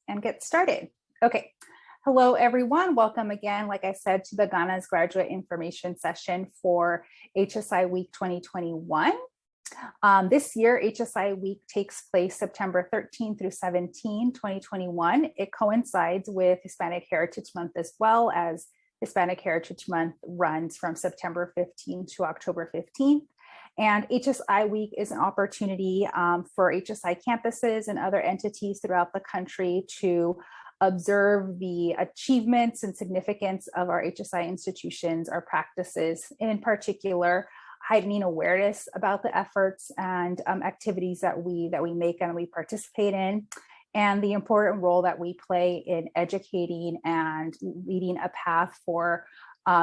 and get started. Okay, hello everyone. Welcome again, like I said, to the GANAS Graduate Information Session for HSI Week 2021. This year, HSI Week takes place September 13 through 17, 2021. It coincides with Hispanic Heritage Month as well, as Hispanic Heritage Month runs from September 15 to October 15th. And HSI Week is an opportunity for HSI campuses and other entities throughout the country to observe the achievements and significance of our HSI institutions, our practices, in particular, heightening awareness about the efforts and activities that we make and we participate in, and the important role that we play in educating and leading a path for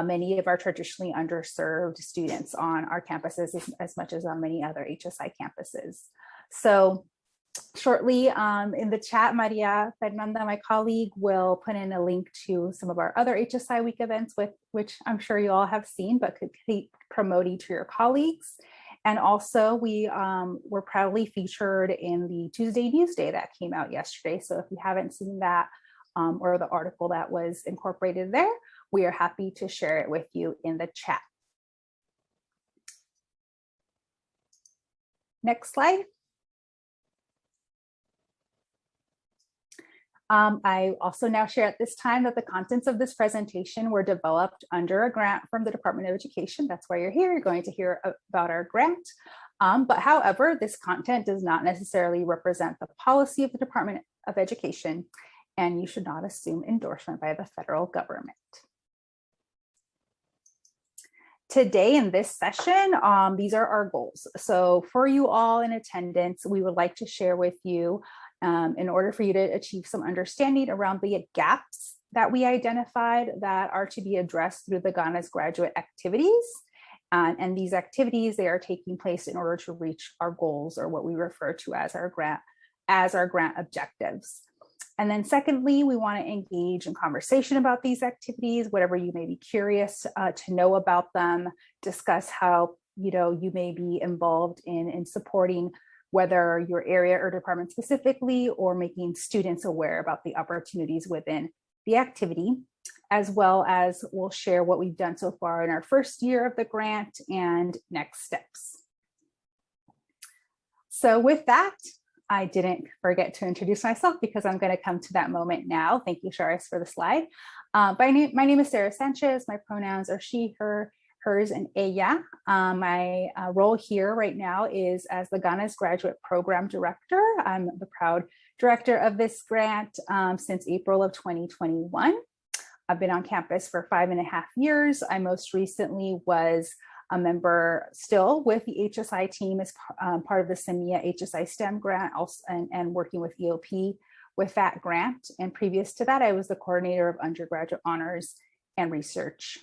many of our traditionally underserved students on our campuses as much as on many other HSI campuses. So shortly in the chat, Maria Fernanda, my colleague, will put in a link to some of our other HSI Week events, which I'm sure you all have seen, but could keep promoting to your colleagues. And also we were proudly featured in the Tuesday Newsday that came out yesterday. So if you haven't seen that or the article that was incorporated there, we are happy to share it with you in the chat. Next slide. I also now share at this time that the contents of this presentation were developed under a grant from the Department of Education. That's why you're here. You're going to hear about our grant. But however, this content does not necessarily represent the policy of the Department of Education, and you should not assume endorsement by the federal government. Today in this session, these are our goals. So for you all in attendance, we would like to share with you in order for you to achieve some understanding around the gaps that we identified that are to be addressed through the GANAS Graduate activities. And these activities, they are taking place in order to reach our goals, or what we refer to as our grant objectives. And then secondly, we want to engage in conversation about these activities, whatever you may be curious to know about them, discuss how you may be involved in supporting whether your area or department specifically, or making students aware about the opportunities within the activity, as well as we'll share what we've done so far in our first year of the grant and next steps. So with that, I didn't forget to introduce myself because I'm going to come to that moment now. Thank you, Charis, for the slide. My name is Sarah Sanchez. My pronouns are she, her, hers, and ella. My role here right now is as the GANAS Graduate Program Director. I'm the proud director of this grant since April of 2021. I've been on campus for 5.5 years. I most recently was a member still with the HSI team as part of the SEMIA HSI STEM grant, also, and working with EOP with that grant. And previous to that, I was the coordinator of undergraduate honors and research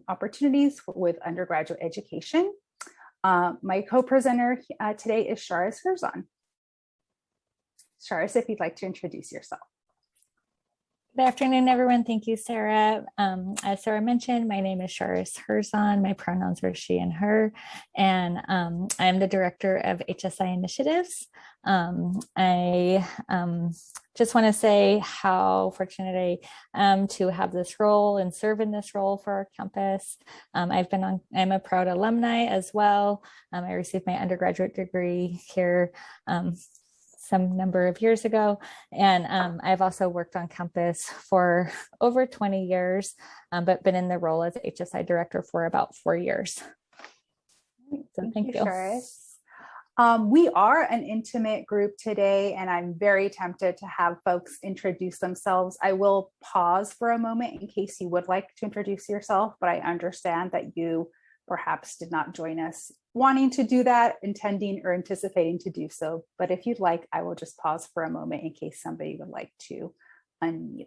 opportunities with undergraduate education. My co-presenter today is Charis Herzon. Charis, if you'd like to introduce yourself. Good afternoon, everyone. Thank you, Sarah. As Sarah mentioned, my name is Charis Herzon. My pronouns are she and her, and I'm the director of HSI Initiatives. I just want to say how fortunate I am to have this role and serve in this role for our campus. I'm a proud alumni as well. I received my undergraduate degree here some number of years ago. And I've also worked on campus for over 20 years, but been in the role as HSI director for about 4 years. So thank you. Charis. We are an intimate group today, and I'm very tempted to have folks introduce themselves. I will pause for a moment in case you would like to introduce yourself, but I understand that you perhaps did not join us wanting to do that, intending or anticipating to do so. But if you'd like, I will just pause for a moment in case somebody would like to unmute.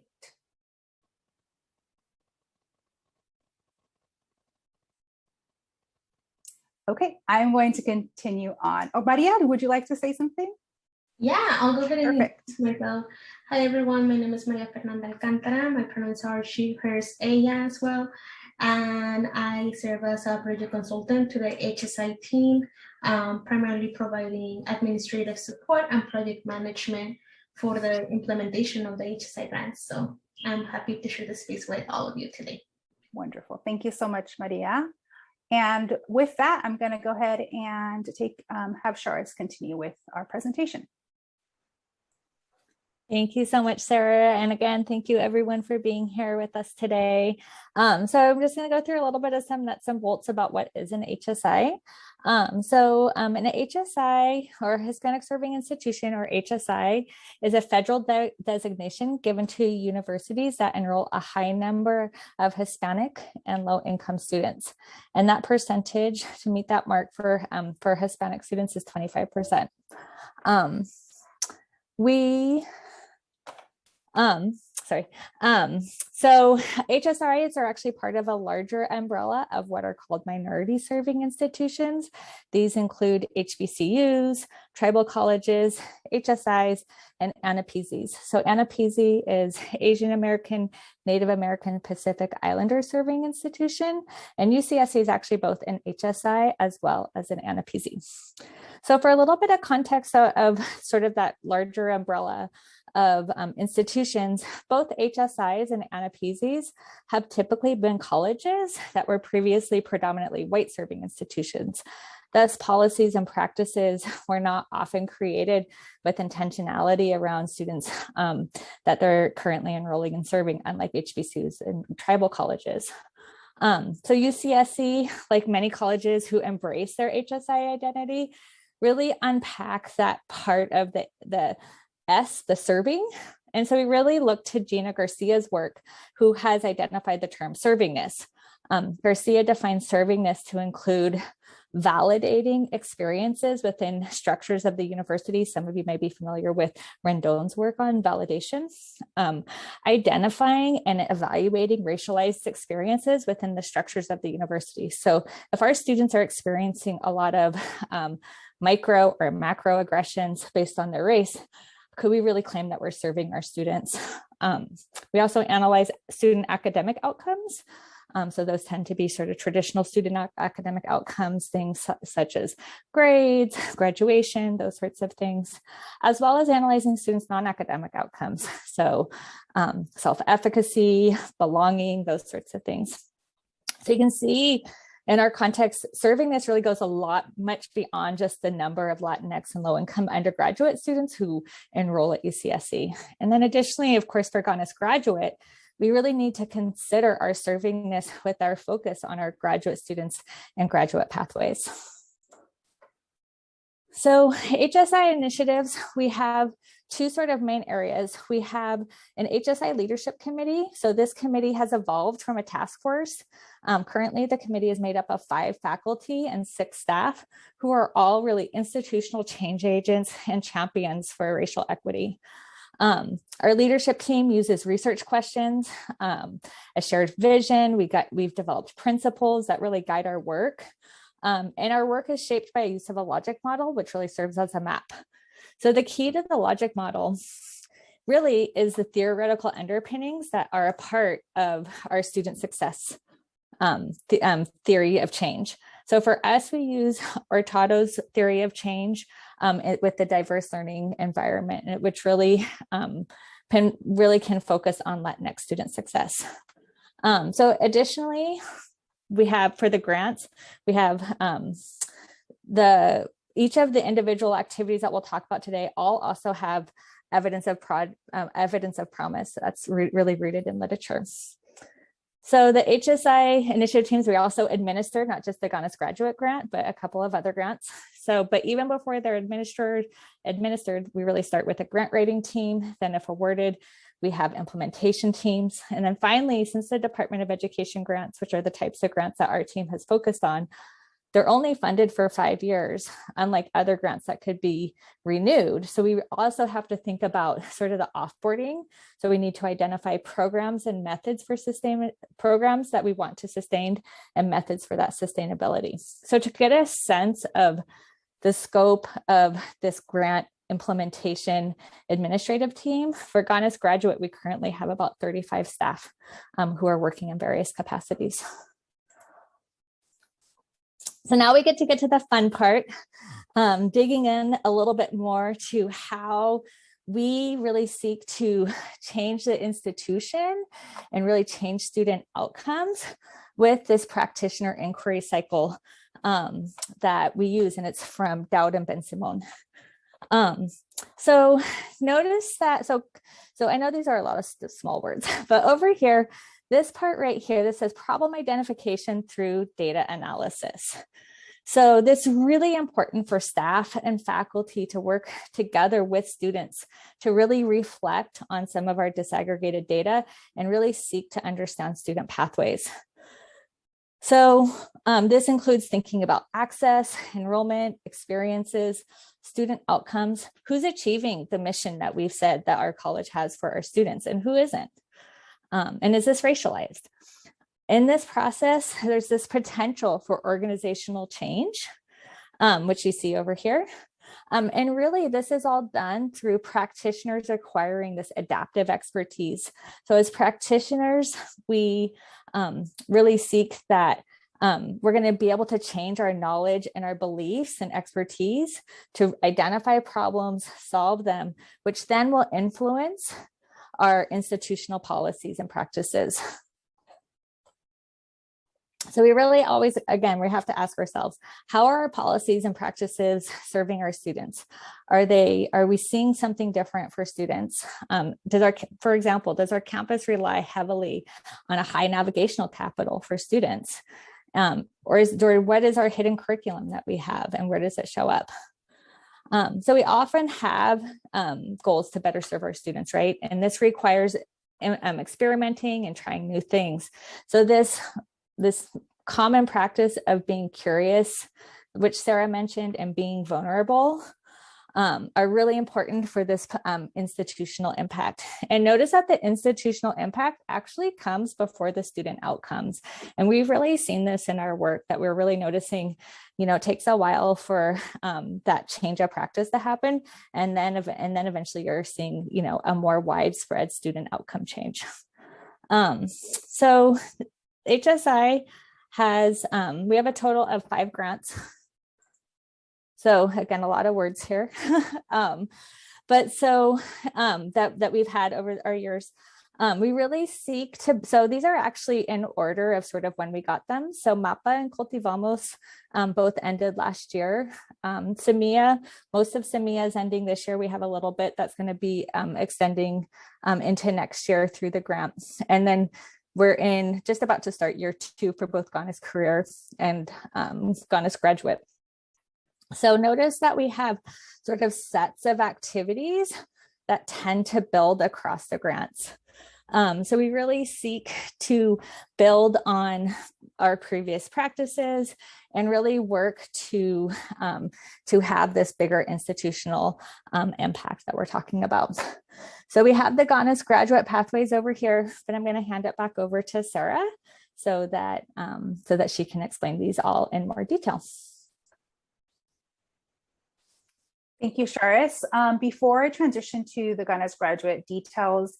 Okay, I'm going to continue on. Oh, Maria, would you like to say something? Yeah, I'll go ahead and introduce myself. Hi, everyone. My name is Maria Fernanda Alcantara. My pronouns are she, hers, ella as well. And I serve as a project consultant to the HSI team, primarily providing administrative support and project management for the implementation of the HSI grants. So I'm happy to share the space with all of you today. Wonderful. Thank you so much, Maria. And with that, I'm going to go ahead and have Charis continue with our presentation. Thank you so much, Sarah. And again, thank you everyone for being here with us today. So I'm just going to go through a little bit of some nuts and bolts about what is an HSI. An HSI, or Hispanic-Serving Institution, or HSI, is a federal designation given to universities that enroll a high number of Hispanic and low-income students. And that percentage to meet that mark for Hispanic students is 25%. So HSRIs are actually part of a larger umbrella of what are called minority serving institutions. These include HBCUs, tribal colleges, HSIs, and ANAPISIs. So ANAPISI is Asian American, Native American, Pacific Islander Serving Institution, and UCSC is actually both an HSI as well as an ANAPISI. So for a little bit of context of sort of that larger umbrella of institutions, both HSIs and ANAPISIs have typically been colleges that were previously predominantly white serving institutions. Thus, policies and practices were not often created with intentionality around students that they're currently enrolling and serving, unlike HBCUs and tribal colleges. So UCSC, like many colleges who embrace their HSI identity, really unpack that part of the serving. And so we really look to Gina Garcia's work, who has identified the term servingness. Garcia defines servingness to include validating experiences within structures of the university. Some of you may be familiar with Rendon's work on validation, identifying and evaluating racialized experiences within the structures of the university. So if our students are experiencing a lot of micro or macro aggressions based on their race, could we really claim that we're serving our students? We also analyze student academic outcomes. So those tend to be sort of traditional student academic outcomes, things such as grades, graduation, those sorts of things, as well as analyzing students' non-academic outcomes. So self-efficacy, belonging, those sorts of things. So you can see in our context, servingness really goes much beyond just the number of Latinx and low-income undergraduate students who enroll at UCSC. And then additionally, of course, for GANAS Graduate, we really need to consider our servingness with our focus on our graduate students and graduate pathways. So HSI initiatives, we have two sort of main areas. We have an HSI leadership committee. So this committee has evolved from a task force. Currently, the committee is made up of 5 faculty and 6 staff who are all really institutional change agents and champions for racial equity. Our leadership team uses research questions, a shared vision. We've developed principles that really guide our work. And our work is shaped by a use of a logic model, which really serves as a map. So the key to the logic model really is the theoretical underpinnings that are a part of our student success theory of change. So for us, we use Hurtado's theory of change with the diverse learning environment, which really can focus on Latinx student success. So additionally, we have for the grants, we have each of the individual activities that we'll talk about today all also have evidence of promise that's really rooted in literature. So the HSI initiative teams, we also administer not just the GANAS Graduate grant, but a couple of other grants. But even before they're administered, we really start with a grant writing team. Then if awarded, we have implementation teams. And then finally, since the Department of Education grants, which are the types of grants that our team has focused on, they're only funded for 5 years, unlike other grants that could be renewed. So we also have to think about sort of the offboarding. So we need to identify programs and methods for programs that we want to sustain and methods for that sustainability. So to get a sense of the scope of this grant implementation administrative team, for GANAS Graduate, we currently have about 35 staff who are working in various capacities. So now we get to the fun part, digging in a little bit more to how we really seek to change the institution and really change student outcomes with this practitioner inquiry cycle that we use, and it's from Dowd and Ben-Simon. So notice that, so I know these are a lot of small words, but over here, this part right here, this says problem identification through data analysis. So this is really important for staff and faculty to work together with students to really reflect on some of our disaggregated data and really seek to understand student pathways. So this includes thinking about access, enrollment, experiences, student outcomes, who's achieving the mission that we've said that our college has for our students and who isn't, and is this racialized? In this process, there's this potential for organizational change, which you see over here. And really, this is all done through practitioners acquiring this adaptive expertise. So as practitioners, we really seek that we're going to be able to change our knowledge and our beliefs and expertise to identify problems, solve them, which then will influence our institutional policies and practices. So we really always, again, we have to ask ourselves, how are our policies and practices serving our students? Are we seeing something different for students? For example, does our campus rely heavily on a high navigational capital for students? Or what is our hidden curriculum that we have and where does it show up? So we often have goals to better serve our students, right? And this requires experimenting and trying new things. So this common practice of being curious, which Sarah mentioned, and being vulnerable are really important for this institutional impact. And notice that the institutional impact actually comes before the student outcomes. And we've really seen this in our work that we're really noticing, it takes a while for that change of practice to happen. And then eventually you're seeing, a more widespread student outcome change. So HSI has, we have a total of 5 grants. So again, a lot of words here, but so that we've had over our years, we really seek to, so these are actually in order of sort of when we got them. So MAPA and Cultivamos both ended last year. SEMIA, most of SEMIA is ending this year. We have a little bit that's going to be extending into next year through the grants. And then we're just about to start year 2 for both GANAS Career and GANAS Graduate. So notice that we have sort of sets of activities that tend to build across the grants. So we really seek to build on our previous practices and really work to have this bigger institutional impact that we're talking about. So we have the GANAS Graduate pathways over here, but I'm going to hand it back over to Sarah so that she can explain these all in more detail. Thank you, Charis. Before I transition to the GANAS Graduate details,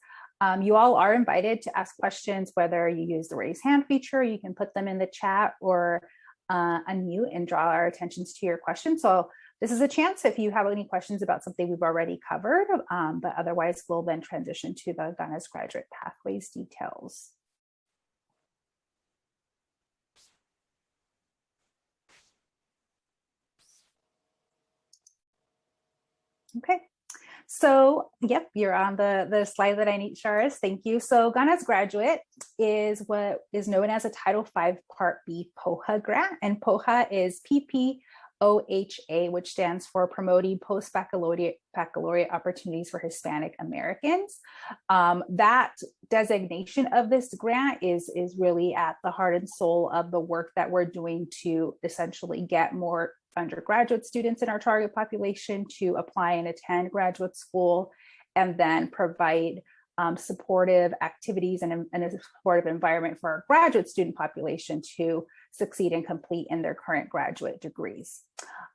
you all are invited to ask questions, whether you use the raise hand feature, you can put them in the chat, or unmute and draw our attentions to your questions. So this is a chance if you have any questions about something we've already covered, but otherwise we'll then transition to the GANAS Graduate pathways details. Okay, so yep, you're on the slide that I need, Charis. Thank you. So GANAS Graduate is what is known as a Title V Part B POHA grant, and POHA is PPOHA, which stands for Promoting Post-Baccalaureate Opportunities for Hispanic Americans. That designation of this grant is really at the heart and soul of the work that we're doing to essentially get more undergraduate students in our target population to apply and attend graduate school, and then provide supportive activities and a supportive environment for our graduate student population to succeed and complete in their current graduate degrees.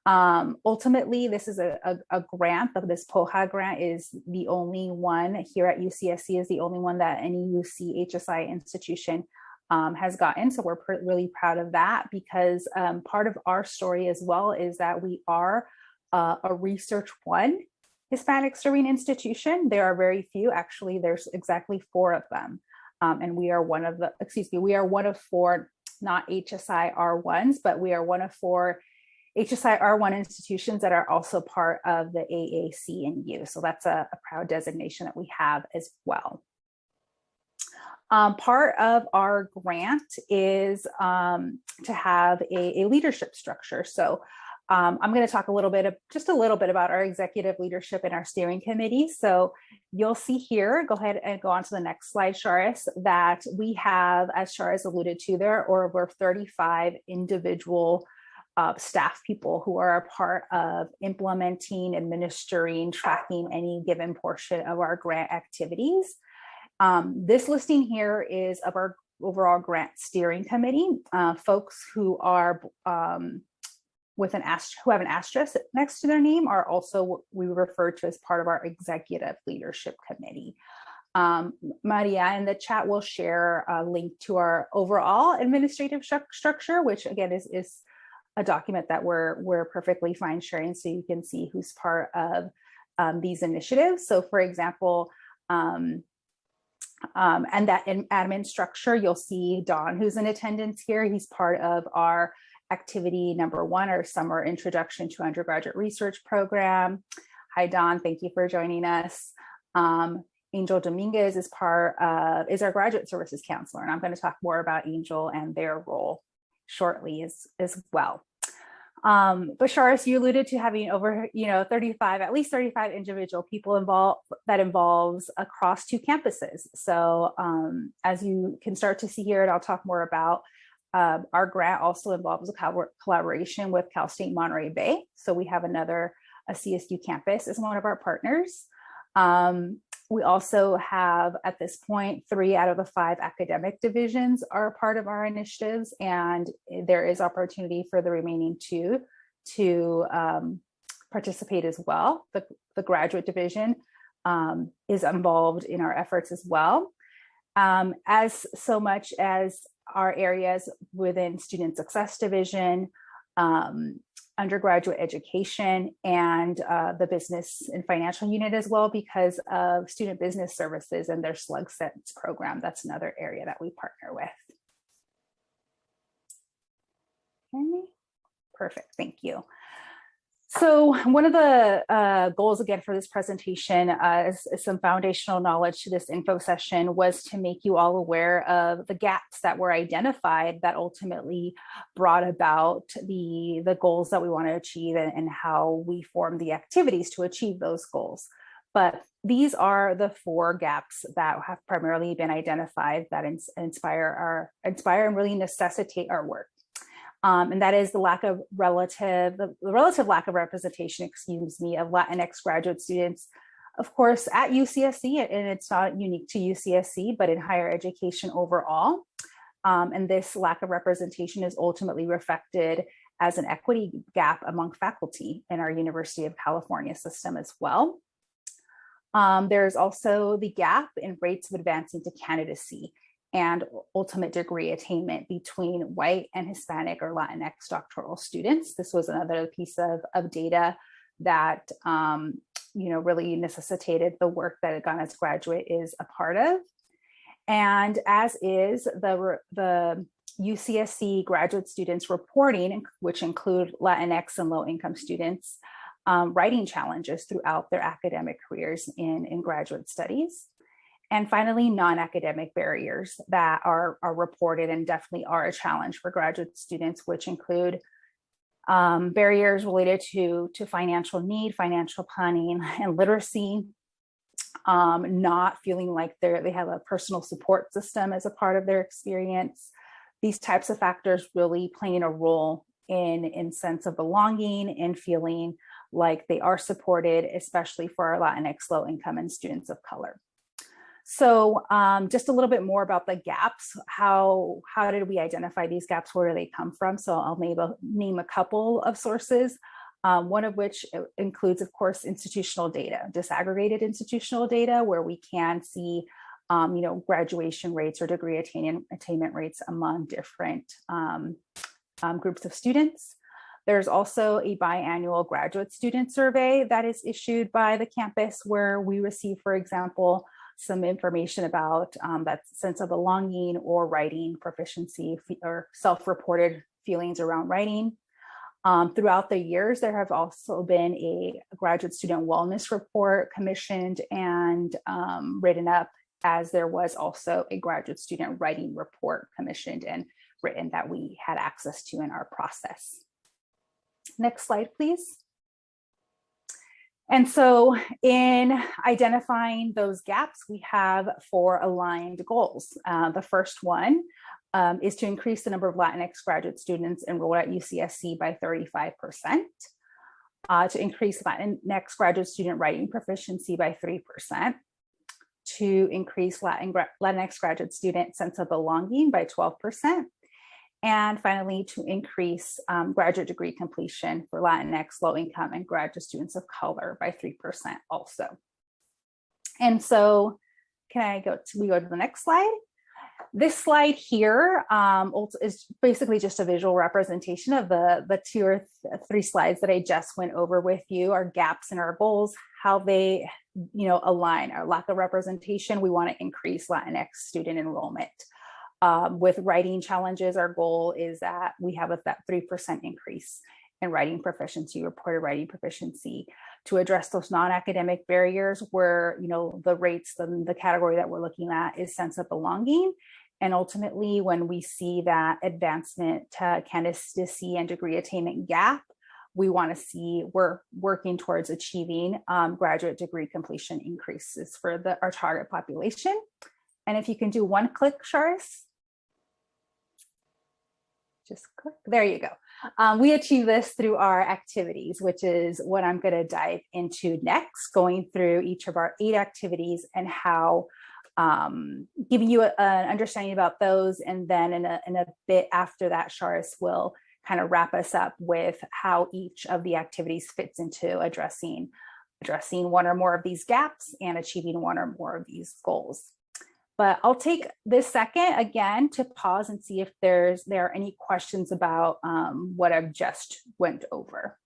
Ultimately, this is a grant, of this POHA grant is the only one here at UCSC, is the only one that any UC HSI institution has gotten. So we're really proud of that, because part of our story as well is that we are a research one Hispanic-Serving Institution. There are very few, actually, there's exactly 4 of them. And we are one of the, we are one of 4, not HSI R1s, but we are one of 4 HSI R1 institutions that are also part of the AAC and U. So that's a proud designation that we have as well. Part of our grant is to have a leadership structure. So I'm going to talk just a little bit about our executive leadership and our steering committee. So you'll see here, go ahead and go on to the next slide, Charis, that we have, as Charis alluded to, there are over 35 individual staff people who are a part of implementing, administering, tracking any given portion of our grant activities. This listing here is of our overall grant steering committee, folks who are who have an asterisk next to their name are also what we refer to as part of our executive leadership committee. Marcia in the chat will share a link to our overall administrative structure, which again is a document that we're perfectly fine sharing, so you can see who's part of these initiatives. So for example, and that in admin structure, you'll see Don, who's in attendance here. He's part of our activity number 1, our summer introduction to undergraduate research program. Hi, Don, thank you for joining us. Angel Dominguez is our graduate services counselor, and I'm going to talk more about Angel and their role shortly as well. But Charis, you alluded to having over, at least 35 individual people involved. That involves across 2 campuses. So as you can start to see here, and I'll talk more about, our grant also involves a collaboration with Cal State Monterey Bay. So we have a CSU campus as one of our partners. We also have, at this point, 3 out of the 5 academic divisions are part of our initiatives, and there is opportunity for the remaining 2 to participate as well. The graduate division is involved in our efforts as well, as so much as our areas within student success division, undergraduate education, and the business and financial unit as well, because of student business services and their slug sense program. That's another area that we partner with. Okay. Perfect, thank you. So one of the goals again for this presentation is some foundational knowledge to this info session was to make you all aware of the gaps that were identified that ultimately brought about the goals that we want to achieve and how we form the activities to achieve those goals. But these are the 4 gaps that have primarily been identified that inspire and really necessitate our work. And that is the relative lack of representation, of Latinx graduate students, of course, at UCSC, and it's not unique to UCSC, but in higher education overall. And this lack of representation is ultimately reflected as an equity gap among faculty in our University of California system as well. There's also the gap in rates of advancing to candidacy and ultimate degree attainment between white and Hispanic or Latinx doctoral students. This was another piece of data that really necessitated the work that GANAS Graduate is a part of. And as is the UCSC graduate students reporting, which include Latinx and low-income students, writing challenges throughout their academic careers in graduate studies. And finally, non-academic barriers that are reported and definitely are a challenge for graduate students, which include barriers related to financial need, financial planning, and literacy, not feeling like they have a personal support system as a part of their experience. These types of factors really playing a role in sense of belonging and feeling like they are supported, especially for our Latinx, low income, and students of color. So just a little bit more about the gaps. How did we identify these gaps? Where do they come from? So I'll name a couple of sources, one of which includes, of course, institutional data, disaggregated institutional data, where we can see graduation rates or degree attainment rates among different groups of students. There's also a biannual graduate student survey that is issued by the campus where we receive, for example, some information about that sense of belonging or writing proficiency or self-reported feelings around writing. Throughout the years, there have also been a graduate student wellness report commissioned and written up, as there was also a graduate student writing report commissioned and written that we had access to in our process. Next slide, please. And so in identifying those gaps, we have 4 aligned goals. The first one is to increase the number of Latinx graduate students enrolled at UCSC by 35%, to increase Latinx graduate student writing proficiency by 3%, to increase Latinx graduate student sense of belonging by 12%, and finally, to increase graduate degree completion for Latinx, low income, and graduate students of color by 3% also. And so we go to the next slide? This slide here is basically just a visual representation of the 2 or 3 slides that I just went over with you, our gaps in our goals, how they align. Our lack of representation, we want to increase Latinx student enrollment. With writing challenges, our goal is that we have that 3% increase in writing proficiency, reported writing proficiency, to address those non-academic barriers where, the rates, the category that we're looking at is sense of belonging. And ultimately, when we see that advancement to candidacy and degree attainment gap, we want to see we're working towards achieving graduate degree completion increases for our target population. And if you can do one click, Charis. Just click, there you go. We achieve this through our activities, which is what I'm going to dive into next, going through each of our 8 activities and how giving you an understanding about those. And then in a bit after that, Charis will kind of wrap us up with how each of the activities fits into addressing one or more of these gaps and achieving one or more of these goals. But I'll take this second again to pause and see if there are any questions about what I've just went over.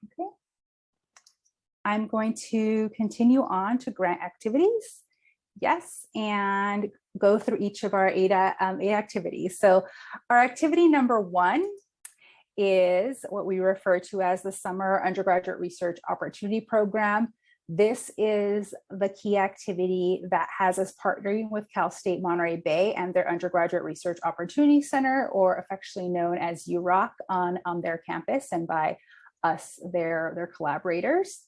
Okay. I'm going to continue on to grant activities. Yes, and go through each of our 8 activities. So our activity number 1 is what we refer to as the Summer Undergraduate Research Opportunity Program. This is the key activity that has us partnering with Cal State Monterey Bay and their Undergraduate Research Opportunity Center, or affectionately known as UROC, on their campus, and by us, their collaborators.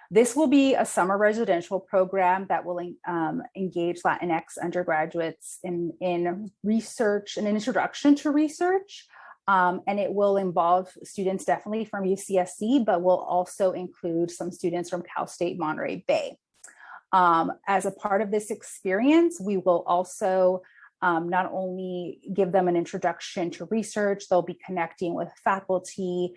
This will be a summer residential program that will engage Latinx undergraduates in research, an introduction to research. And it will involve students definitely from UCSC, but will also include some students from Cal State Monterey Bay. As a part of this experience, we will also not only give them an introduction to research, they'll be connecting with faculty.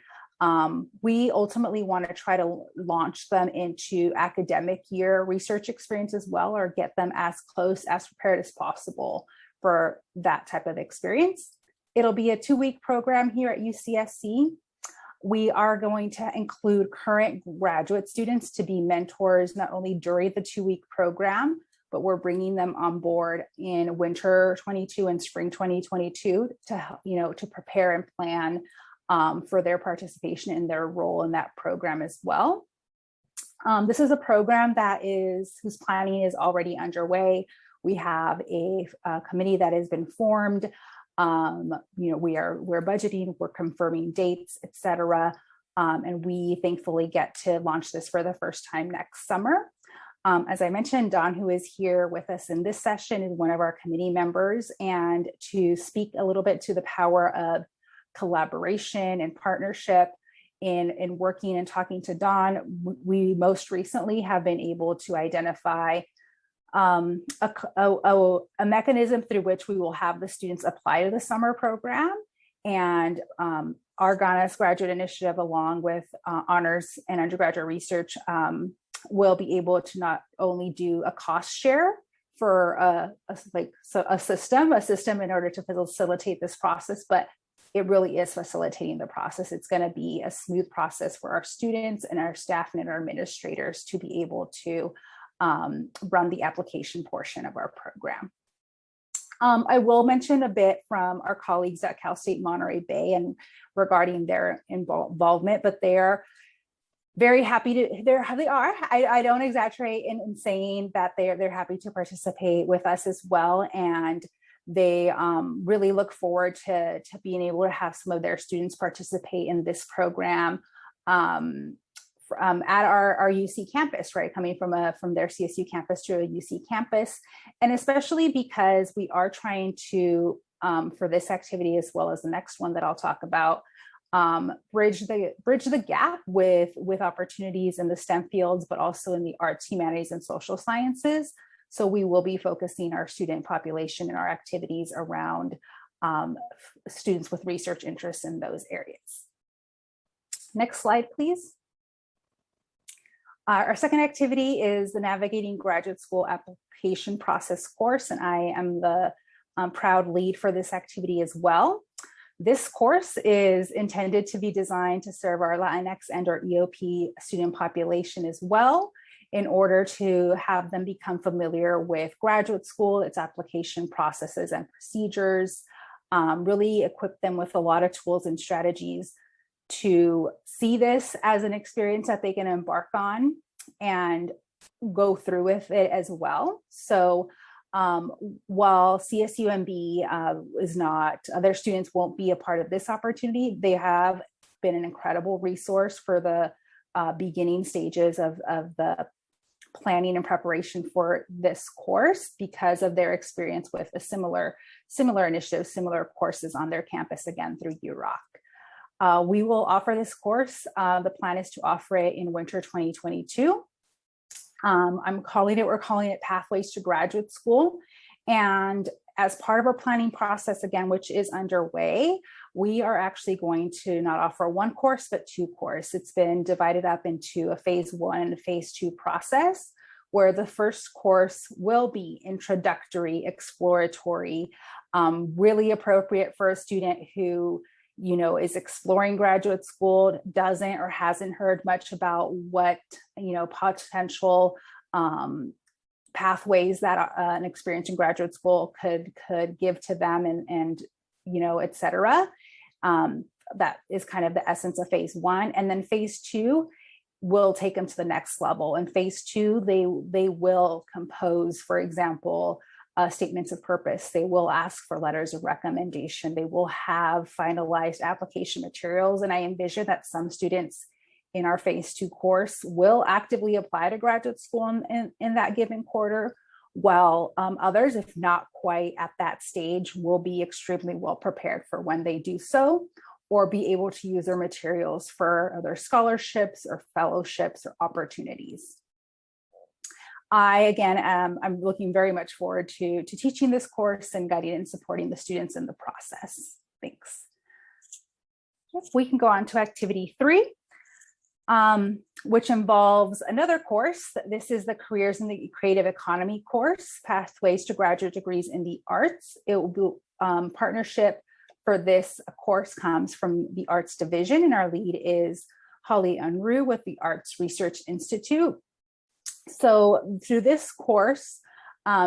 We ultimately want to try to launch them into academic year research experience as well, or get them as close, as prepared as possible for that type of experience. It'll be a 2-week program here at UCSC. We are going to include current graduate students to be mentors, not only during the 2-week program, but we're bringing them on board in winter 22 and spring 2022 to prepare and plan for their participation in their role in that program as well. This is a program whose planning is already underway. We have a committee that has been formed. We're budgeting, we're confirming dates, etc. And we thankfully get to launch this for the first time next summer. As I mentioned, Don, who is here with us in this session, is one of our committee members, and to speak a little bit to the power of collaboration and partnership in working and talking to Don, we most recently have been able to identify a mechanism through which we will have the students apply to the summer program, and our GANAS Graduate Initiative, along with honors and undergraduate research will be able to not only do a cost share for a system in order to facilitate this process, but it really is facilitating the process. It's going to be a smooth process for our students and our staff and our administrators to be able to run the application portion of our program. I will mention a bit from our colleagues at Cal State Monterey Bay and regarding their involvement, but they're very happy to, they are, I don't exaggerate in saying that they're happy to participate with us as well. And they really look forward to being able to have some of their students participate in this program at our UC campus, right? Coming from their CSU campus to a UC campus. And especially because we are trying to, for this activity, as well as the next one that I'll talk about, bridge the gap with opportunities in the STEM fields, but also in the arts, humanities, and social sciences. So we will be focusing our student population and our activities around students with research interests in those areas. Next slide, please. Our second activity is the Navigating Graduate School Application Process course, and I am the proud lead for this activity as well. This course is intended to be designed to serve our Latinx and our EOP student population as well, in order to have them become familiar with graduate school, its application processes and procedures, really equip them with a lot of tools and strategies to see this as an experience that they can embark on and go through with it as well. So while CSUMB is not, their students won't be a part of this opportunity, they have been an incredible resource for the beginning stages of the planning and preparation for this course because of their experience with a similar initiatives, similar courses on their campus, again, through UROC. We will offer this course. The plan is to offer it in winter 2022. We're calling it Pathways to Graduate School. And as part of our planning process, again, which is underway, we are actually going to not offer one course, but two courses. It's been divided up into a phase 1 and a phase 2 process, where the first course will be introductory, exploratory, really appropriate for a student who, you know, is exploring graduate school, doesn't or hasn't heard much about what, you know, potential pathways that an experience in graduate school could give to them and you know, et cetera. That is kind of the essence of phase 1. And then phase 2 will take them to the next level. In phase 2, they will compose, for example, statements of purpose. They will ask for letters of recommendation. They will have finalized application materials. And I envision that some students in our phase 2 course will actively apply to graduate school in that given quarter, while others, if not quite at that stage, will be extremely well prepared for when they do so, or be able to use their materials for other scholarships or fellowships or opportunities. I'm looking very much forward to teaching this course and guiding and supporting the students in the process. Thanks. We can go on to activity 3. Which involves another course. This is the Careers in the Creative Economy course, Pathways to Graduate Degrees in the Arts. It will be partnership for this course comes from the Arts Division, and our lead is Holly Unruh with the Arts Research Institute. So through this course,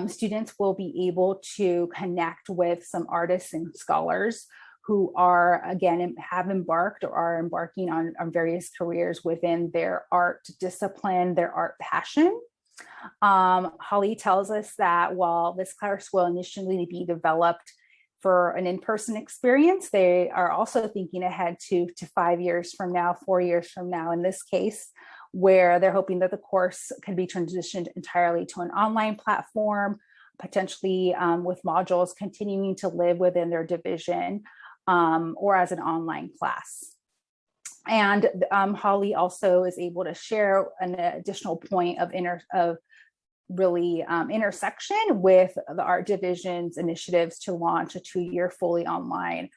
students will be able to connect with some artists and scholars who are, again, have embarked or are embarking on various careers within their art discipline, their art passion. Holly tells us that while this course will initially be developed for an in-person experience, they are also thinking ahead to 5 years from now, 4 years from now in this case, where they're hoping that the course can be transitioned entirely to an online platform, potentially with modules continuing to live within their division, or as an online class. And Holly also is able to share an additional point of intersection with the art division's initiatives to launch a 2-year fully online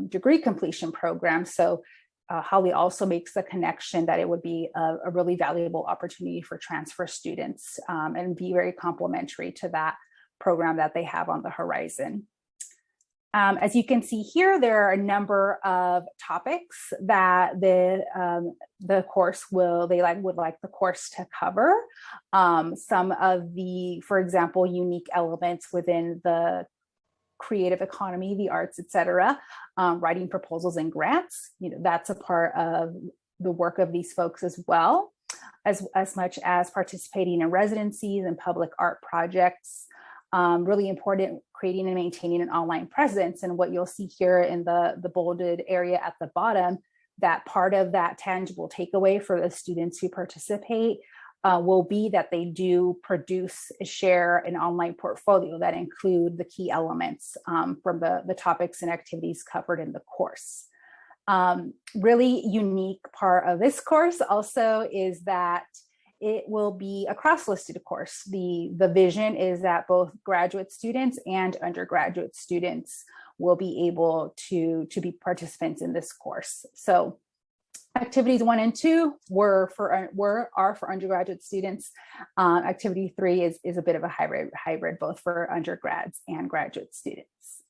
degree completion program. So Holly also makes the connection that it would be a really valuable opportunity for transfer students and be very complementary to that program that they have on the horizon. As you can see here, there are a number of topics that the course would like the course to cover. Some of the, for example, unique elements within the creative economy, the arts, etc., writing proposals and grants. That's a part of the work of these folks as well, as much as participating in residencies and public art projects. Really important, creating and maintaining an online presence. And what you'll see here in the bolded area at the bottom, that part of that tangible takeaway for the students who participate will be that they do share an online portfolio that include the key elements from the topics and activities covered in the course. Really unique part of this course also is that it will be a cross-listed course. The vision is that both graduate students and undergraduate students will be able to be participants in this course. So activities 1 and 2 are for undergraduate students. Activity 3 is a bit of a hybrid both for undergrads and graduate students.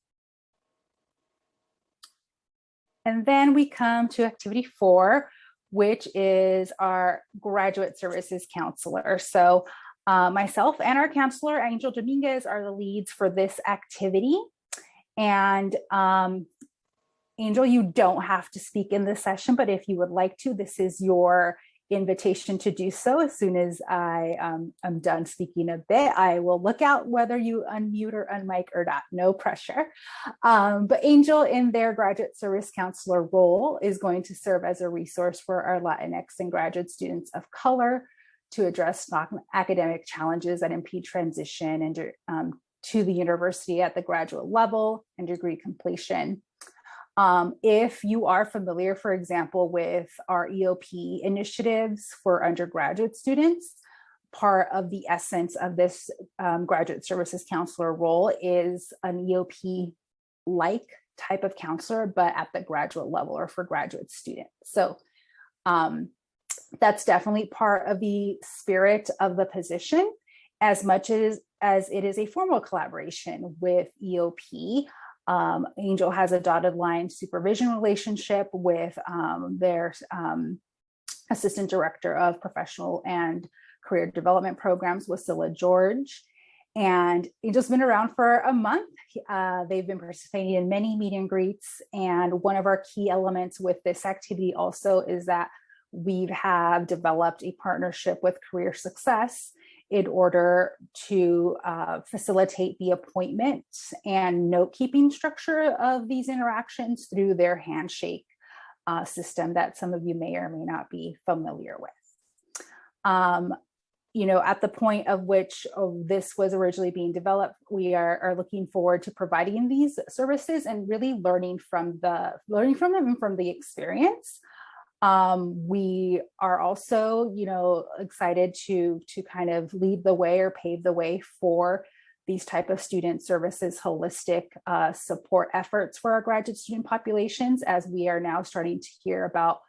And then we come to activity 4, which is our graduate services counselor. So myself and our counselor, Angel Dominguez, are the leads for this activity. And Angel, you don't have to speak in this session, but if you would like to, this is your invitation to do so. As soon as I am done speaking a bit, I will look out whether you unmute or unmic or not, no pressure. But Angel, in their graduate service counselor role, is going to serve as a resource for our Latinx and graduate students of color to address academic challenges that impede transition and to the university at the graduate level and degree completion. If you are familiar, for example, with our EOP initiatives for undergraduate students, part of the essence of this graduate services counselor role is an EOP-like type of counselor, but at the graduate level or for graduate students. So that's definitely part of the spirit of the position, as much as it is a formal collaboration with EOP. Angel has a dotted line supervision relationship with their Assistant Director of Professional and Career Development Programs, Wasilla George. And Angel's been around for a month. They've been participating in many meet and greets. And one of our key elements with this activity also is that we have developed a partnership with Career Success in order to facilitate the appointment and note-keeping structure of these interactions through their handshake system that some of you may or may not be familiar with. At the point of which this was originally being developed, we are looking forward to providing these services and really learning from them and from the experience. We are also, excited to kind of lead the way or pave the way for these type of student services, holistic support efforts for our graduate student populations, as we are now starting to hear about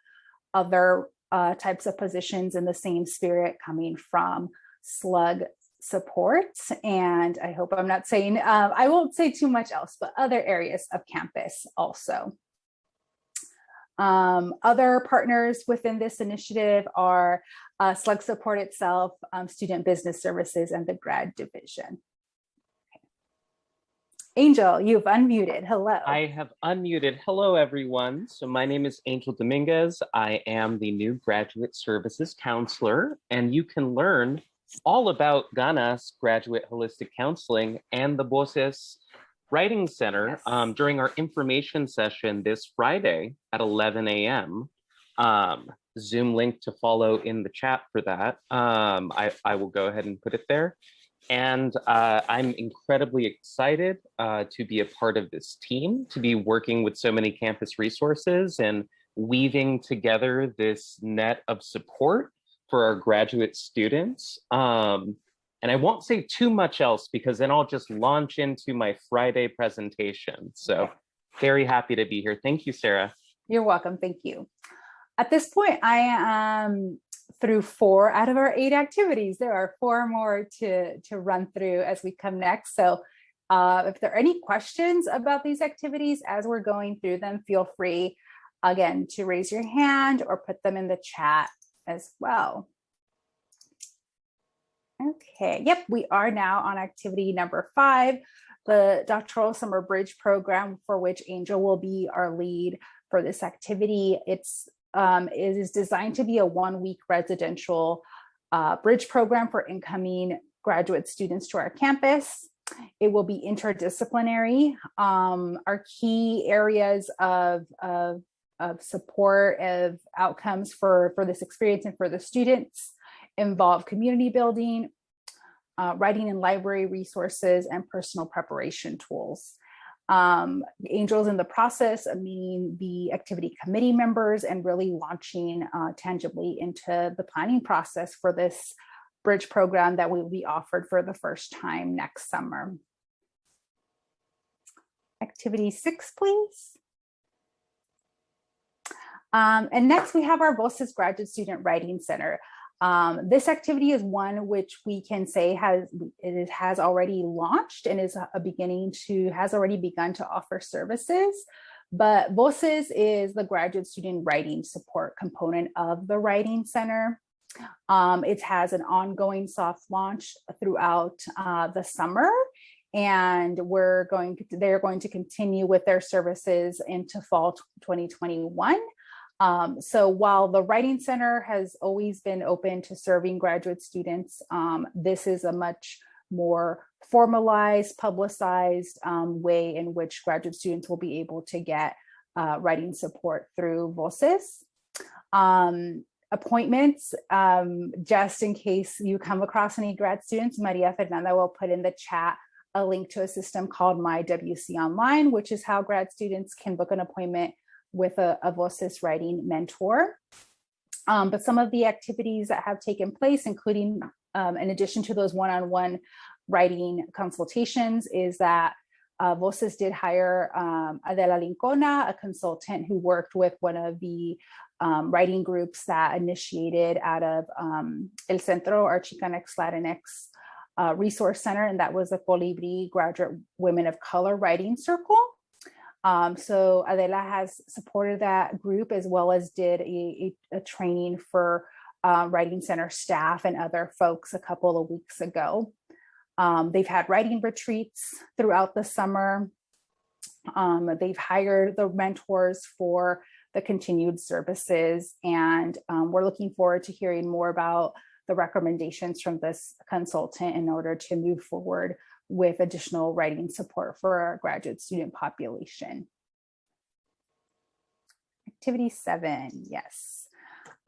other types of positions in the same spirit coming from slug support. And I hope I'm not saying, I won't say too much else, but other areas of campus also. Other partners within this initiative are Slug Support itself, Student Business Services, and the Grad Division. Okay. Angel, you've unmuted. Hello. I have unmuted. Hello, everyone. So my name is Angel Dominguez. I am the new Graduate Services Counselor, and you can learn all about GANAS Graduate Holistic Counseling and the VOCES Writing Center during our information session this Friday at 11 a.m. Zoom link to follow in the chat for that. I will go ahead and put it there. And I'm incredibly excited to be a part of this team, to be working with so many campus resources and weaving together this net of support for our graduate students. And I won't say too much else because then I'll just launch into my Friday presentation. So very happy to be here. Thank you, Sarah. You're welcome. Thank you. At this point, I am through 4 out of our 8 activities. There are 4 more to run through as we come next. So if there are any questions about these activities as we're going through them, feel free, again, to raise your hand or put them in the chat as well. Okay, yep, we are now on activity number 5, the Doctoral Summer Bridge Program, for which Angel will be our lead for this activity. It is designed to be a 1-week residential bridge program for incoming graduate students to our campus. It will be interdisciplinary. Our key areas of support, of outcomes for this experience and for the students involve community building, writing and library resources, and personal preparation tools. Angel's in the process of meeting the activity committee members and really launching tangibly into the planning process for this bridge program that will be offered for the first time next summer. Activity 6, please. And next we have our VOCES Graduate Student Writing Center. This activity is one which we can say has already launched and has already begun to offer services. But VOCES is the graduate student writing support component of the Writing Center. It has an ongoing soft launch throughout the summer, and they're going to continue with their services into fall 2021. So while the Writing Center has always been open to serving graduate students, this is a much more formalized, publicized way in which graduate students will be able to get writing support through VOCES. Appointments, just in case you come across any grad students, Maria Fernanda will put in the chat a link to a system called My WC Online, which is how grad students can book an appointment with a VOCES writing mentor. But some of the activities that have taken place, including in addition to those one-on-one writing consultations, is that VOCES did hire Adela Lincona, a consultant who worked with one of the writing groups that initiated out of El Centro, our Chicanx Latinx Resource Center, and that was the Colibri Graduate Women of Color Writing Circle. So Adela has supported that group, as well as did a training for Writing Center staff and other folks a couple of weeks ago. They've had writing retreats throughout the summer. They've hired the mentors for the continued services, and we're looking forward to hearing more about the recommendations from this consultant in order to move forward with additional writing support for our graduate student population. Activity 7, yes.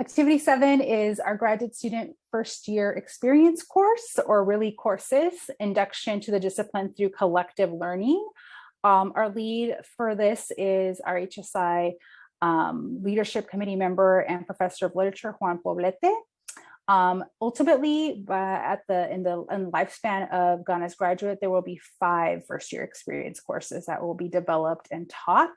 Activity 7 is our graduate student first year experience course, or really courses, Induction to the Discipline Through Collective Learning. Our lead for this is our HSI Leadership Committee member and Professor of Literature, Juan Poblete. Ultimately, in the lifespan of GANAS Graduate, there will be 5 first-year experience courses that will be developed and taught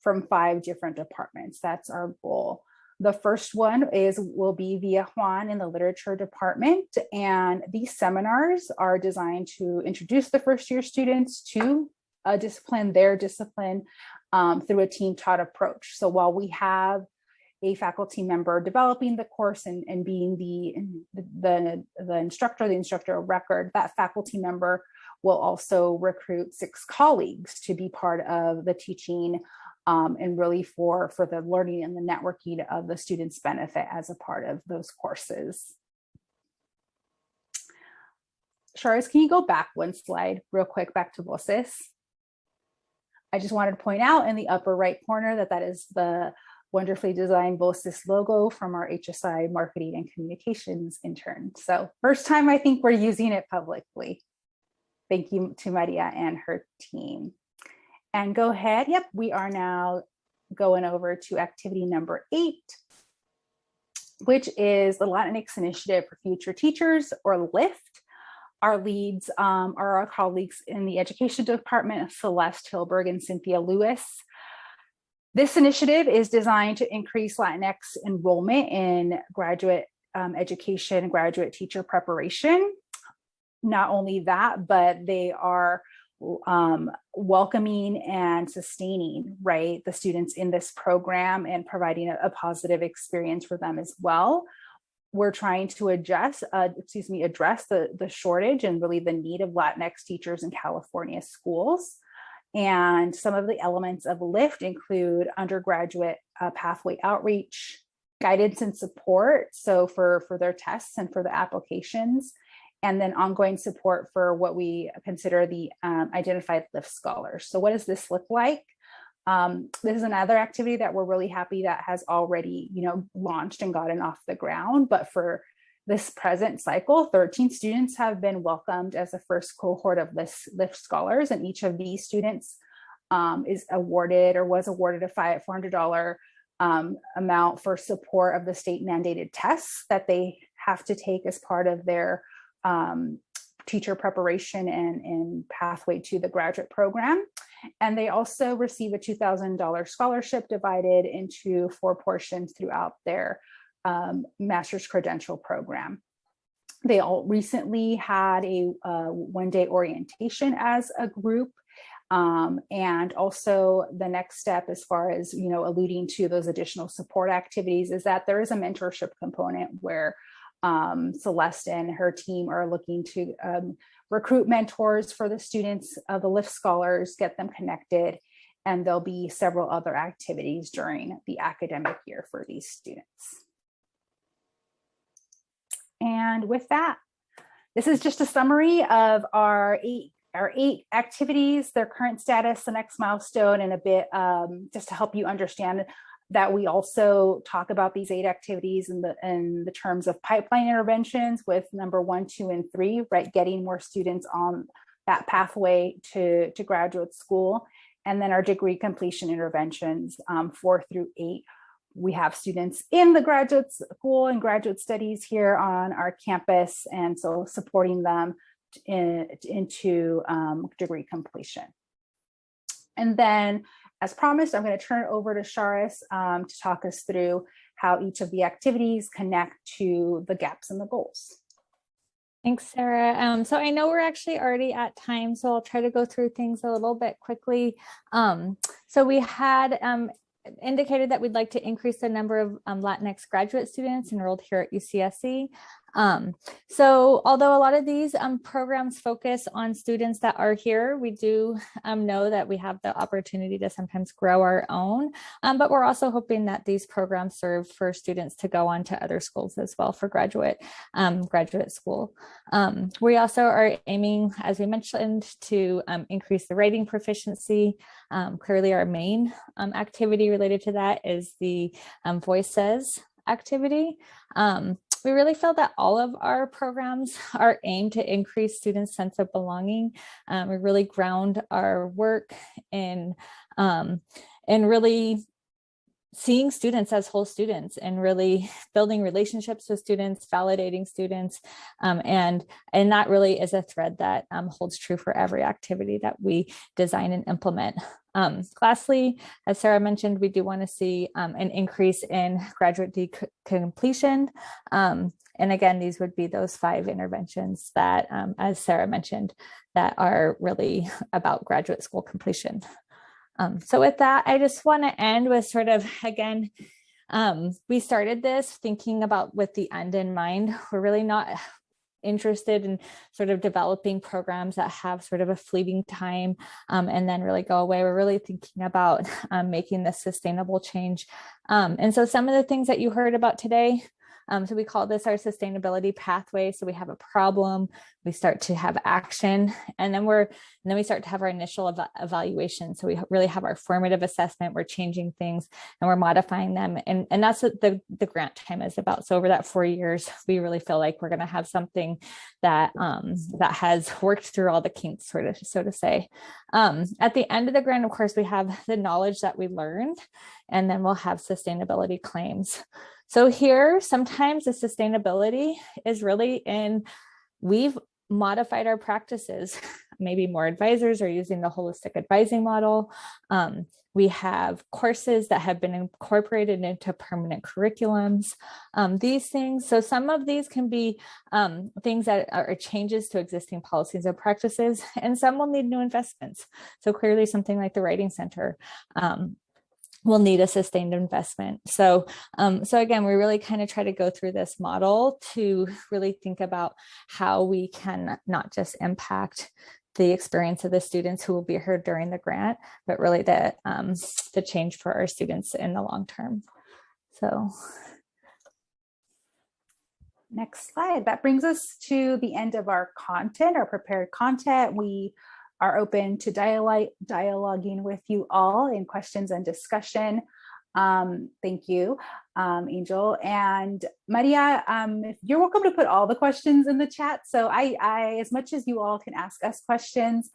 from 5 different departments. That's our goal. The first one will be via Juan in the literature department, and these seminars are designed to introduce the first-year students to their discipline through a team-taught approach. So while we have a faculty member developing the course and being the instructor of record, that faculty member will also recruit 6 colleagues to be part of the teaching and really for the learning and the networking of the students' benefit as a part of those courses. Charis, can you go back one slide real quick, back to VOCES? I just wanted to point out in the upper right corner that is the wonderfully designed VOCES logo from our HSI marketing and communications intern. So first time I think we're using it publicly. Thank you to Maria and her team. And go ahead, yep, we are now going over to activity number 8, which is the Latinx Initiative for Future Teachers, or LIFT. Our leads are our colleagues in the education department, Celeste Hilberg and Cynthia Lewis. This initiative is designed to increase Latinx enrollment in graduate education, graduate teacher preparation. Not only that, but they are welcoming and sustaining, right, the students in this program and providing a positive experience for them as well. We're trying to address the shortage and really the need of Latinx teachers in California schools. And some of the elements of LIFT include undergraduate pathway outreach, guidance and support, so for their tests and for the applications, and then ongoing support for what we consider the identified LIFT scholars. So what does this look like? This is another activity that we're really happy that has already, launched and gotten off the ground. But for this present cycle, 13 students have been welcomed as the first cohort of LIFT scholars, and each of these students is awarded or was awarded a $400 amount for support of the state mandated tests that they have to take as part of their teacher preparation and pathway to the graduate program. And they also receive a $2,000 scholarship divided into 4 portions throughout their master's credential program. They all recently had a one-day orientation as a group. And also the next step, as far as, alluding to those additional support activities, is that there is a mentorship component where Celeste and her team are looking to recruit mentors for the students of the LIFT scholars, get them connected, and there'll be several other activities during the academic year for these students. And with that, this is just a summary of our eight activities, their current status, the next milestone, and a bit just to help you understand that we also talk about these 8 activities in the terms of pipeline interventions, with number 1, 2, and 3, right? Getting more students on that pathway to graduate school. And then our degree completion interventions, 4 through 8. We have students in the graduate school and graduate studies here on our campus, and so supporting them into degree completion. And then, as promised, I'm going to turn it over to Charis to talk us through how each of the activities connect to the gaps and the goals. Thanks, Sarah. So I know we're actually already at time, so I'll try to go through things a little bit quickly. So we had indicated that we'd like to increase the number of Latinx graduate students enrolled here at UCSC. So although a lot of these programs focus on students that are here, we do know that we have the opportunity to sometimes grow our own, but we're also hoping that these programs serve for students to go on to other schools as well for graduate school. We also are aiming, as we mentioned, to increase the writing proficiency. Clearly our main activity related to that is the VOCES activity. We really feel that all of our programs are aimed to increase students' sense of belonging. We really ground our work in really seeing students as whole students and really building relationships with students, validating students. And that really is a thread that holds true for every activity that we design and implement. Lastly, as Sarah mentioned, we do want to see an increase in graduate completion. And again, these would be those 5 interventions that, as Sarah mentioned, that are really about graduate school completion. So with that, I just want to end with sort of, again, we started this thinking about with the end in mind. We're really not interested in sort of developing programs that have sort of a fleeting time and then really go away. We're really thinking about making this sustainable change. And so some of the things that you heard about today, so we call this our sustainability pathway. So we have a problem, we start to have action, and then we start to have our initial evaluation. So we really have our formative assessment, we're changing things and we're modifying them. And that's what the grant time is about. So over that 4 years, we really feel like we're going to have something that that has worked through all the kinks, so to say. At the end of the grant, of course, we have the knowledge that we learned, and then we'll have sustainability claims. So here, sometimes the sustainability is really we've modified our practices. maybe more advisors are using the holistic advising model. We have courses that have been incorporated into permanent curriculums, these things. So some of these can be things that are changes to existing policies and practices, and some will need new investments. So clearly something like the Writing Center will need a sustained investment. So again, we really kind of try to go through this model to really think about how we can not just impact the experience of the students who will be here during the grant, but really the change for our students in the long term. So next slide. That brings us to the end of our content, our prepared content. We are open to dialoguing with you all in questions and discussion. Thank you, Angel. And Maria, you're welcome to put all the questions in the chat. So I as much as you all can ask us questions,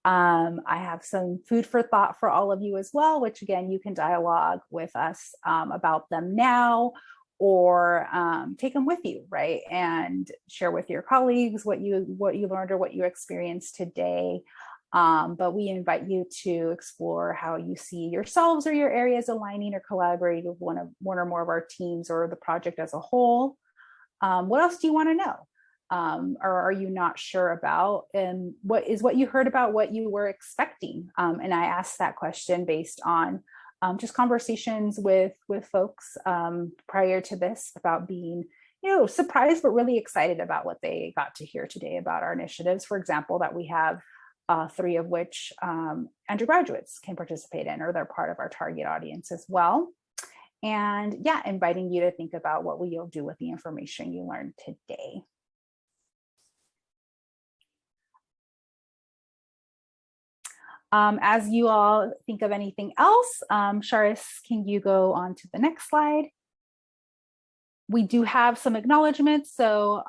I have some food for thought for all of you as well, which again, you can dialogue with us about them now, or take them with you, right? And share with your colleagues what you learned or what you experienced today. But we invite you to explore how you see yourselves or your areas aligning or collaborating with one or more of our teams or the project as a whole. What else do you want to know? Or are you not sure about? And what you heard about what you were expecting? And I asked that question based on just conversations with folks prior to this about being, surprised but really excited about what they got to hear today about our initiatives. For example, that we have 3 of which undergraduates can participate in, or they're part of our target audience as well. And yeah, inviting you to think about what you'll do with the information you learned today. As you all think of anything else, Charis, can you go on to the next slide? We do have some acknowledgements. So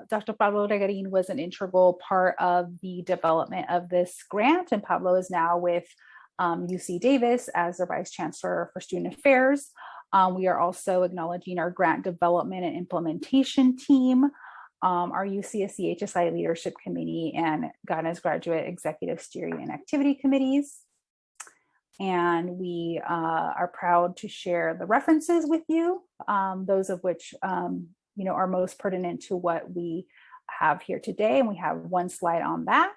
Dr. Pablo Regarin was an integral part of the development of this grant, and Pablo is now with UC Davis as the Vice Chancellor for Student Affairs. We are also acknowledging our grant development and implementation team, our UCSC HSI Leadership Committee, and GANAS Graduate Executive Steering and Activity Committees. And we are proud to share the references with you, those of which are most pertinent to what we have here today. And we have one slide on that.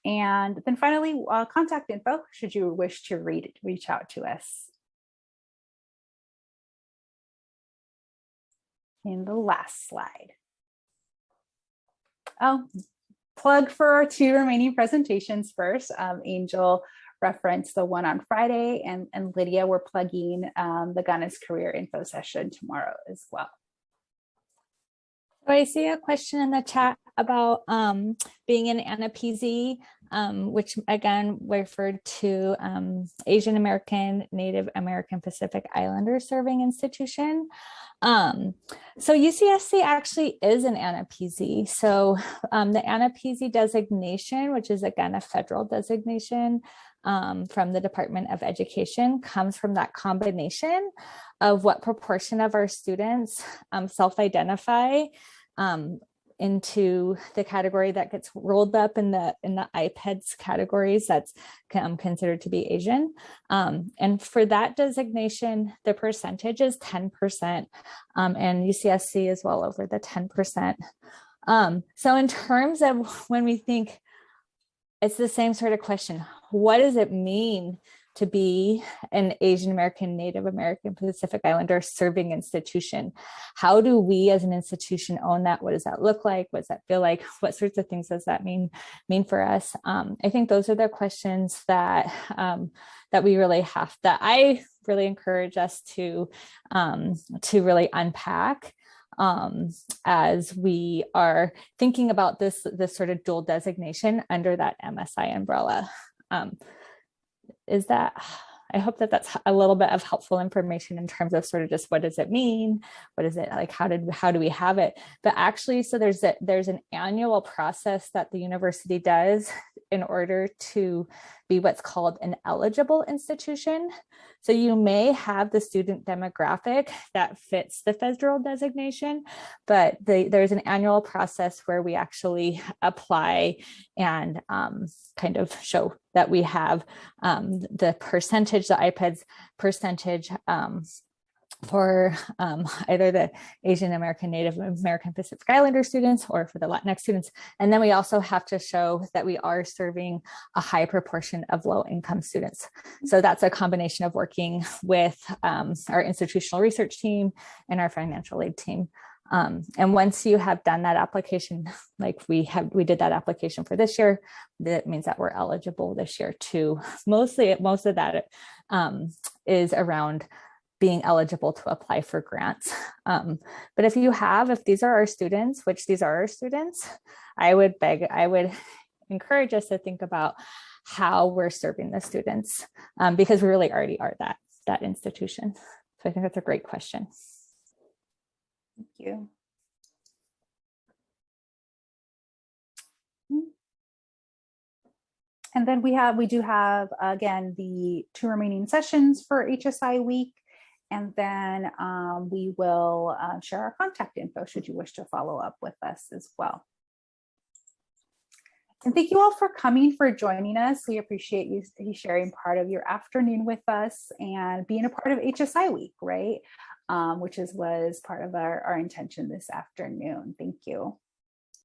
And then finally, contact info, should you wish to reach out to us. In the last slide. Oh, plug for our 2 remaining presentations first. Angel referenced the one on Friday, and Lydia, we're plugging the GANAS career info session tomorrow as well. So I see a question in the chat about being an ANAPZ, which again referred to Asian American, Native American, Pacific Islander Serving Institution. So UCSC actually is an ANAPZ. So the ANAPZ designation, which is again a federal designation from the Department of Education, comes from that combination of what proportion of our students self-identify into the category that gets rolled up in the IPEDS categories that's considered to be Asian. And for that designation, the percentage is 10%, and UCSC is well over the 10%. So in terms of when we think, it's the same sort of question, what does it mean to be an Asian American, Native American, Pacific Islander serving institution? How do we as an institution own that? What does that look like? What does that feel like? What sorts of things does that mean for us? I think those are the questions that that we really have, that I really encourage us to really unpack as we are thinking about this sort of dual designation under that MSI umbrella. I hope that that's a little bit of helpful information in terms of sort of just what does it mean? What is it like? How do we have it? But actually, so there's an annual process that the university does in order to be what's called an eligible institution. So you may have the student demographic that fits the federal designation, but there's an annual process where we actually apply and kind of show that we have the percentage, the IPEDS percentage for either the Asian American, Native American, Pacific Islander students or for the Latinx students. And then we also have to show that we are serving a high proportion of low income students. So that's a combination of working with our institutional research team and our financial aid team. And once you have done that application, like we did that application for this year, that means that we're eligible this year too. Most of that is around being eligible to apply for grants. But if these are our students, which these are our students, I would encourage us to think about how we're serving the students, because we really already are that institution. So I think that's a great question. Thank you. And then we do have, again, the 2 remaining sessions for HSI week. And then we will share our contact info should you wish to follow up with us as well. And thank you all for coming, for joining us. We appreciate you sharing part of your afternoon with us and being a part of HSI week, right? Which was part of our intention this afternoon. Thank you.